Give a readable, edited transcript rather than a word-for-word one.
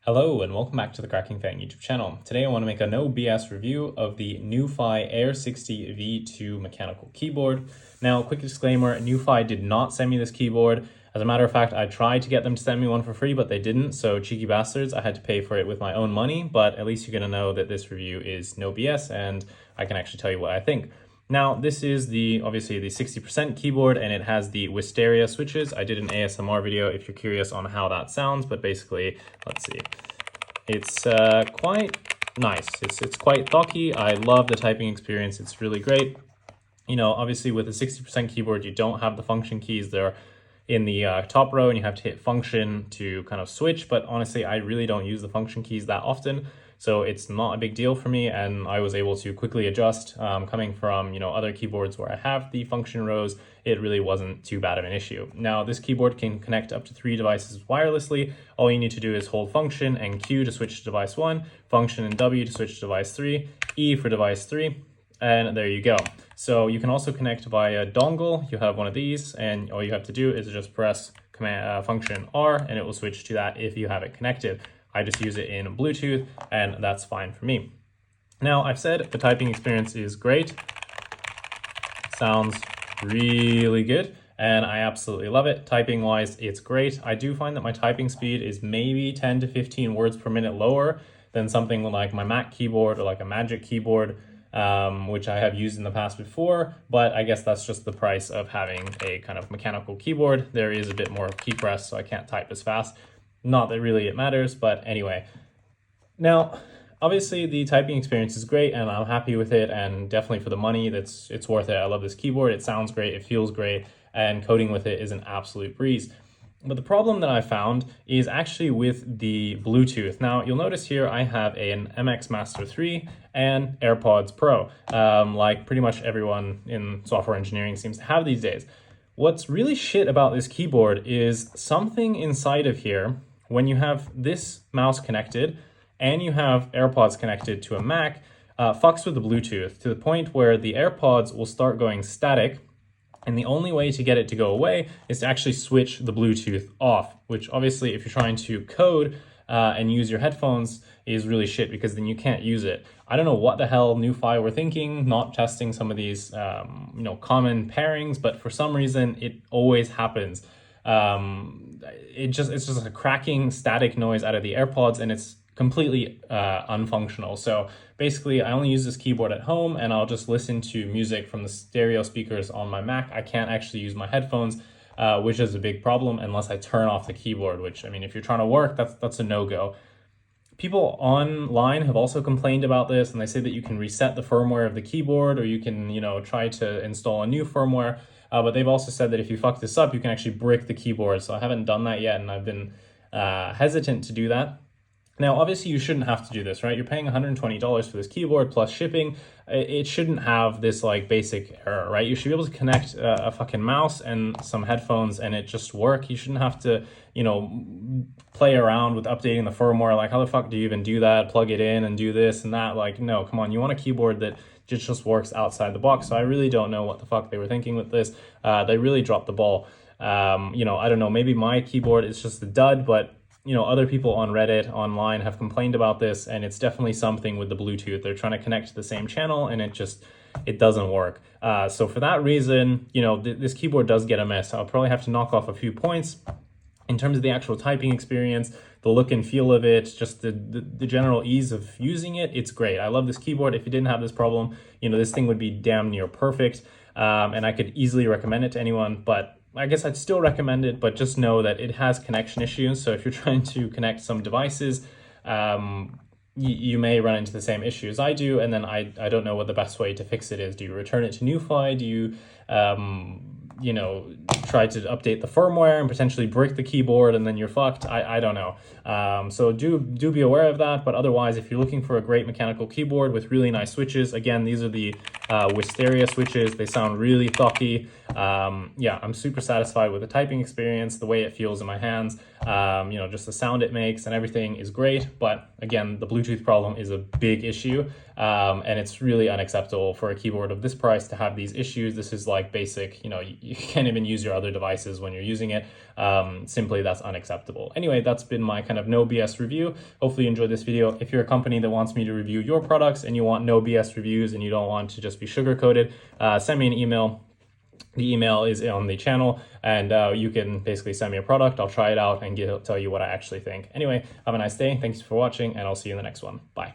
Hello and welcome back to the Cracking Fan YouTube channel. Today I want to make a no BS review of the NuFi Air 60 V2 mechanical keyboard. Now, quick disclaimer, NuFi did not send me this keyboard. As a matter of fact, I tried to get them to send me one for free, but they didn't, so cheeky bastards, I had to pay for it with my own money, but at least you're going to know that this review is no BS and I can actually tell you what I think. Now, this is obviously the 60% keyboard, and it has the Wisteria switches. I did an ASMR video if you're curious on how that sounds, but basically, let's see. It's quite nice. It's quite thocky. I love the typing experience. It's really great. You know, obviously with a 60% keyboard, you don't have the function keys. They're in the top row, and you have to hit function to kind of switch. But honestly, I really don't use the function keys that often. So it's not a big deal for me, and I was able to quickly adjust. Coming from, you know, other keyboards where I have the function rows, it really wasn't too bad of an issue. Now, this keyboard can connect up to 3 devices wirelessly. All you need to do is hold function and Q to switch to device 1, function and W to switch to device 3, E for device 3, and there you go. So you can also connect via dongle. You have one of these, and all you have to do is just press function R, and it will switch to that if you have it connected. I just use it in Bluetooth, and that's fine for me. Now, I've said the typing experience is great. Sounds really good, and I absolutely love it. Typing wise, it's great. I do find that my typing speed is maybe 10 to 15 words per minute lower than something like my Mac keyboard or like a Magic keyboard, which I have used in the past before, but I guess that's just the price of having a kind of mechanical keyboard. There is a bit more key press, so I can't type as fast. Not that really it matters, but anyway. Now, obviously the typing experience is great and I'm happy with it, and definitely for the money, it's worth it. I love this keyboard. It sounds great, it feels great, and coding with it is an absolute breeze. But the problem that I found is actually with the Bluetooth. Now, you'll notice here I have an MX Master 3 and AirPods Pro, like pretty much everyone in software engineering seems to have these days. What's really shit about this keyboard is something inside of here. When you have this mouse connected and you have AirPods connected to a Mac, fucks with the Bluetooth to the point where the AirPods will start going static, and the only way to get it to go away is to actually switch the Bluetooth off, which obviously if you're trying to code and use your headphones is really shit, because then you can't use it. I don't know what the hell NuFi were thinking, not testing some of these common pairings, but for some reason it always happens. It's just a cracking static noise out of the AirPods, and it's completely unfunctional. So basically I only use this keyboard at home, and I'll just listen to music from the stereo speakers on my Mac. I can't actually use my headphones, which is a big problem unless I turn off the keyboard, which, I mean, if you're trying to work, that's a no-go. People online have also complained about this, and they say that you can reset the firmware of the keyboard, or you can, try to install a new firmware. But they've also said that if you fuck this up, you can actually brick the keyboard. So I haven't done that yet, and I've been hesitant to do that. Now, obviously, you shouldn't have to do this, right? You're paying $120 for this keyboard plus shipping. It shouldn't have this like basic error, right? You should be able to connect a fucking mouse and some headphones and it just work. You shouldn't have to, play around with updating the firmware. Like, how the fuck do you even do that? Plug it in and do this and that. Like, no, come on. You want a keyboard that just works outside the box. So I really don't know what the fuck they were thinking with this. They really dropped the ball. I don't know. Maybe my keyboard is just a dud, but other people on Reddit online have complained about this, and it's definitely something with the Bluetooth. They're trying to connect to the same channel, and it doesn't work. So for that reason, this keyboard does get a miss. I'll probably have to knock off a few points. In terms of the actual typing experience, the look and feel of it, just the general ease of using it, it's great. I love this keyboard. If you didn't have this problem, this thing would be damn near perfect, and I could easily recommend it to anyone, but I guess I'd still recommend it, but just know that it has connection issues. So if you're trying to connect some devices, you may run into the same issue as I do. And then I don't know what the best way to fix it is. Do you return it to NuFi? Do you, try to update the firmware and potentially brick the keyboard and then you're fucked? I don't know. So do be aware of that. But otherwise, if you're looking for a great mechanical keyboard with really nice switches, again, these are the Wisteria switches. They sound really thocky. Yeah, I'm super satisfied with the typing experience, the way it feels in my hands. You know, just the sound it makes and everything is great. But again, the Bluetooth problem is a big issue. And it's really unacceptable for a keyboard of this price to have these issues. This is like basic, you know, you can't even use your other devices when you're using it. Simply, that's unacceptable. Anyway, that's been my kind of no BS review. Hopefully you enjoyed this video. If you're a company that wants me to review your products and you want no BS reviews and you don't want to just be sugar-coated, send me an email. The email is on the channel, and you can basically send me a product. I'll try it out and tell you what I actually think. Anyway, have a nice day. Thanks for watching, and I'll see you in the next one. Bye.